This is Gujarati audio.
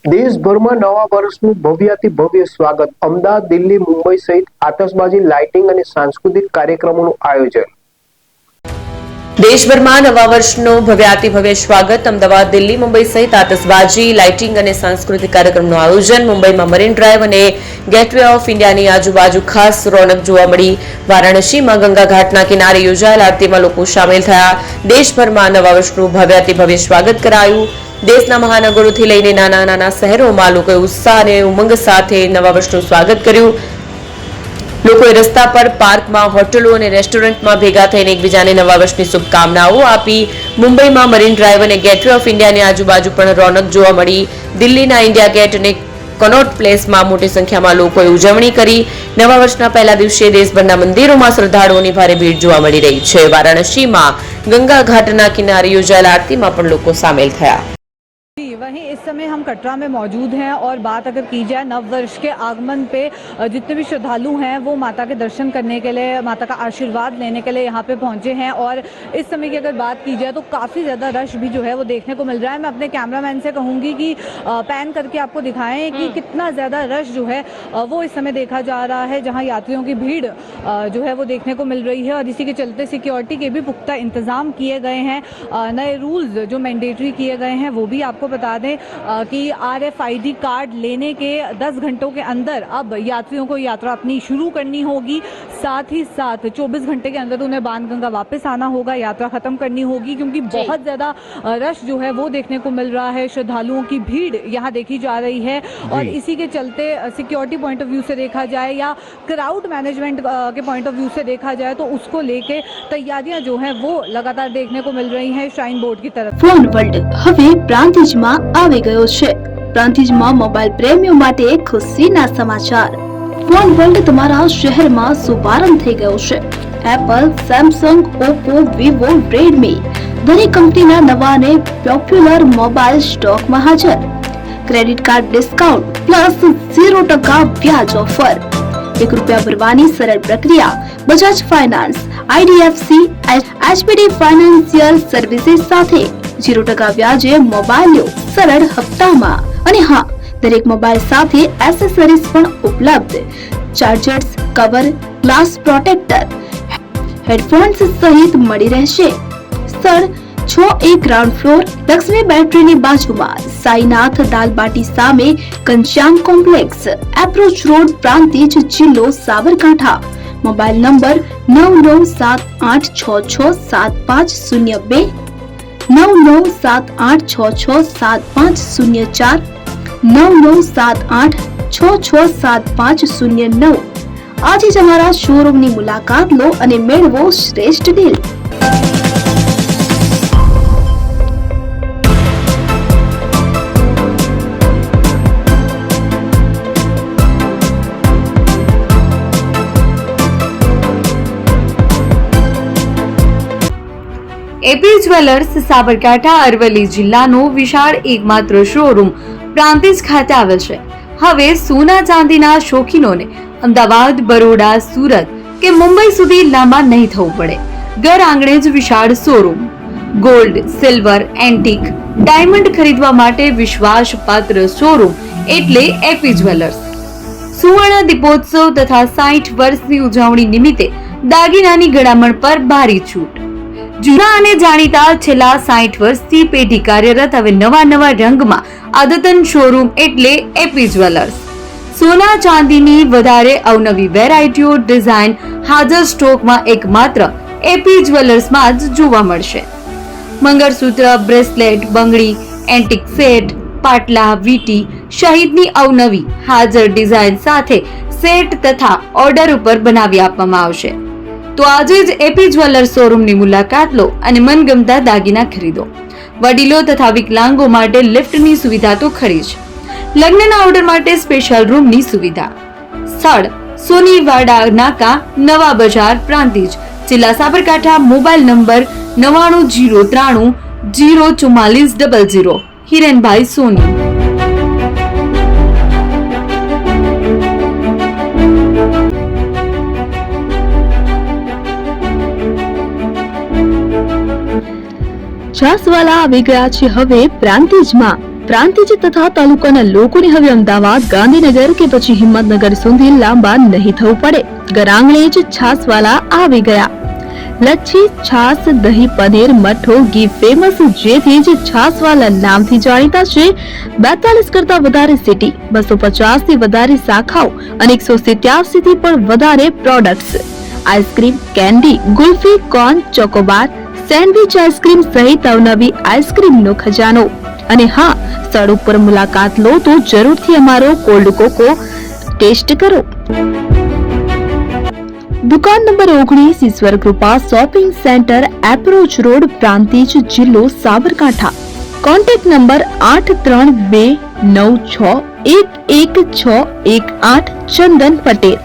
દેશભરમાં નવા વર્ષનું ભવ્યાતિ ભવ્ય સ્વાગત. અમદાવાદ, દિલ્હી, મુંબઈ સહિત આતશબાજી, લાઇટિંગ અને સાંસ્કૃતિક કાર્યક્રમોનું આયોજન. દેશભરમાં નવા વર્ષનું ભવ્યાતિ ભવ્ય સ્વાગત. અમદાવાદ, દિલ્હી, મુંબઈ સહિત આતશબાજી, લાઇટિંગ અને સાંસ્કૃતિક કાર્યક્રમનું આયોજન. મુંબઈમાં મરીન ડ્રાઈવ અને ગેટવે ઓફ ઇન્ડિયાની આજુબાજુ ખાસ રોનક જોવા મળી. વારાણસીમાં ગંગા ઘાટના કિનારે યોજાયેલ આરતીમાં લોકો સામેલ થયા. દેશભરમાં નવા વર્ષનું ભવ્યાતિ ભવ્ય સ્વાગત કરાયું. દેશના મહાનગરોથી લઈને નાના નાના શહેરોમાં લોકોએ ઉત્સાહ અને ઉમંગ સાથે નવા વર્ષનું સ્વાગત કર્યું. લોકોએ રસ્તા પર, પાર્કમાં, હોટલો અને રેસ્ટોરન્ટમાં ભેગા થઈને એકબીજાને નવા વર્ષની શુભકામનાઓ આપી. મુંબઈમાં મરીન ડ્રાઈવ અને ગેટવે ઓફ ઇન્ડિયાની આજુબાજુ પણ રોનક જોવા મળી. દિલ્હીના ઇન્ડિયા ગેટ અને કનોટ પ્લેસમાં મોટી સંખ્યામાં લોકોએ ઉજવણી કરી. નવા વર્ષના પહેલા દિવસે દેશભરના મંદિરોમાં શ્રદ્ધાળુઓની ભારે ભીડ જોવા મળી રહી છે. વારાણસીમાં ગંગા ઘાટના કિનારે યોજાયેલ આરતીમાં પણ લોકો સામેલ થયા. वहीं इस समय हम कटरा में मौजूद हैं और बात अगर की जाए नव वर्ष के आगमन पे जितने भी श्रद्धालु हैं वो माता के दर्शन करने के लिए, माता का आशीर्वाद लेने के लिए यहाँ पे पहुँचे हैं और इस समय की अगर बात की जाए तो काफ़ी ज़्यादा रश भी जो है वो देखने को मिल रहा है. मैं अपने कैमरामैन से कहूँगी कि पैन करके आपको दिखाएं कि कितना ज़्यादा रश जो है वो इस समय देखा जा रहा है, जहाँ यात्रियों की भीड़ जो है वो देखने को मिल रही है और इसी के चलते सिक्योरिटी के भी पुख्ता इंतज़ाम किए गए हैं. नए रूल्स जो मैंडेटरी किए गए हैं वो भी आपको बता दें कि RFID कार्ड लेने के 10 घंटों के अंदर अब यात्रियों को यात्रा अपनी शुरू करनी होगी. साथ ही साथ 24 घंटे के अंदर उन्हें बाणगंगा वापस आना होगा, यात्रा खत्म करनी होगी क्योंकि बहुत ज़्यादा रश जो है वो देखने को मिल रहा है. श्रद्धालुओं की भीड़ यहाँ देखी जा रही है और इसी के चलते सिक्योरिटी पॉइंट ऑफ व्यू से देखा जाए या क्राउड मैनेजमेंट के पॉइंट ऑफ व्यू से देखा जाए तो उसको लेके तैयारियां जो है वो लगातार देखने को मिल रही हैं श्राइन बोर्ड की तरफ. ફોન વર્લ્ડ હવે પ્રાંતિજમાં આવી ગયો છે. પ્રાંતિજમાં મોબાઈલ પ્રેમીઓ માટે ખુશીના સમાચાર. ફોન વર્લ્ડ તમારા શહેરમાં શુભારંભ થઈ ગયો છે. Apple, Samsung, Oppo, Vivo, Redmi દરેક કંપનીના નવા અને પોપ્યુલર મોબાઈલ સ્ટોકમાં હાજર. ક્રેડિટ કાર્ડ ડિસ્કાઉન્ટ પ્લસ 0% વ્યાજ ઓફર. ₹1 ભરવાની સરળ પ્રક્રિયા. Bajaj finance, IDFC, HPD financial services સાથે 0% વ્યાજે મોબાઈલ લો સરળ હપ્તામાં. અને હા, દરેક મોબાઈલ સાથે એસેસરીઝ પણ ઉપલબ્ધ. Chargers, cover, glass protractor, headphones સહિત મળી રહેશે. સ્થળ 6A ગ્રાઉન્ડ ફ્લોર, લક્ષ્મી બેટરીની બાજુમાં, સાઈનાથ દાલબાટી સામે, Ghanshyam complex, approach road, Prantij, જિલ્લો સાબરકાંઠા. Mobile number 9978667502, 9978667504, 9978667509. આજે જ અમારા શોરૂમની મુલાકાત લો અને મેળવો શ્રેષ્ઠ deal. AP jewellers Sabarkantha Aravalli જિલ્લાનો વિશાળ એકમાત્ર શોરૂમ પ્રાંતિજ ખાતે આવેલ છે. હવે સોના ચાંદીના શોખીનોને અમદાવાદ, બરોડા, સુરત કે મુંબઈ સુધી લાંબા નહીં થવું પડે. ઘર આંગણે જ વિશાળ showroom. Gold, silver, antique, diamond ખરીદવા માટે વિશ્વાસપાત્ર શોરૂમ એટલે એપી જ્વેલર્સ. સુવર્ણ દીપોત્સવ તથા 60 વર્ષની ઉજવણી નિમિત્તે દાગીનાની ગળામણ પર ભારી છૂટ. જૂના અને જાણીતા છેલ્લા 60 વર્ષથી પેઢી કાર્યરત હવે નવા રંગમાં અદ્યતન શોરૂમ એટલે એપી જ્વેલર્સ. સોના ચાંદીની વધારે અવનવી વેરાયટીઓ, ડિઝાઇન હાજર સ્ટોકમાં એકમાત્ર એપી જ્વેલર્સમાં જ જોવા મળશે. મંગળસૂત્ર, બ્રેસલેટ, બંગડી, એન્ટિક સેટ, પાટલા, વીટી સહિતની અવનવી હાજર ડિઝાઇન સાથે સેટ તથા ઓર્ડર ઉપર બનાવી આપવામાં આવશે. તો આજે જ એપી જ્વેલર્સ શોરૂમની મુલાકાત લો અને મનગમતા દાગીના ખરીદો. વડીલો તથા વિકલાંગો માટે લિફ્ટની સુવિધા તો ખરી જ. લગ્નના ઓર્ડર માટે સ્પેશિયલ રૂમની સુવિધા. સ્થળ સોનીવાડા નાકા, નવા બજાર, પ્રાંતિજ, જિલ્લા સાબરકાંઠા. Mobile number 9903 04400. હિરેનભાઈ સોની. જાસવાલા આવી ગયા છે હવે પ્રાંતિજમાં. પ્રાંતિજ તથા તાલુકાના લોકોને હવે અમદાવાદ, ગાંધીનગર કે પછી હિંમતનગર સુધી લાંબા નહીં થવું પડે. ઘર આંગણે જ છાસવાલા આવી ગયા. લચ્છી, છાસ, દહીં, પનીર, મઠ્ઠો, ઘી ફેમસ, જેથી જ છાસવાલા નામથી જાણીતા છે. 42 કરતા વધારે સિટી, 250 થી વધારે શાખાઓ અને 187 થી પણ વધારે products. Ice cream, candy, kulfi, corn, Chocobar, sandwich ice cream સહિત અવનવી આઈસ્ક્રીમનો ખજાનો. અને હા, સ્થળ ઉપર મુલાકાત લો તો જરૂરથી અમારો કોલ્ડ કોકો ટેસ્ટ કરો. દુકાન number 19, Ishwar Krupa shopping centre, approach road, Prantij, જિલ્લો સાબરકાંઠા. Contact number 8329611618, Chandan Patel.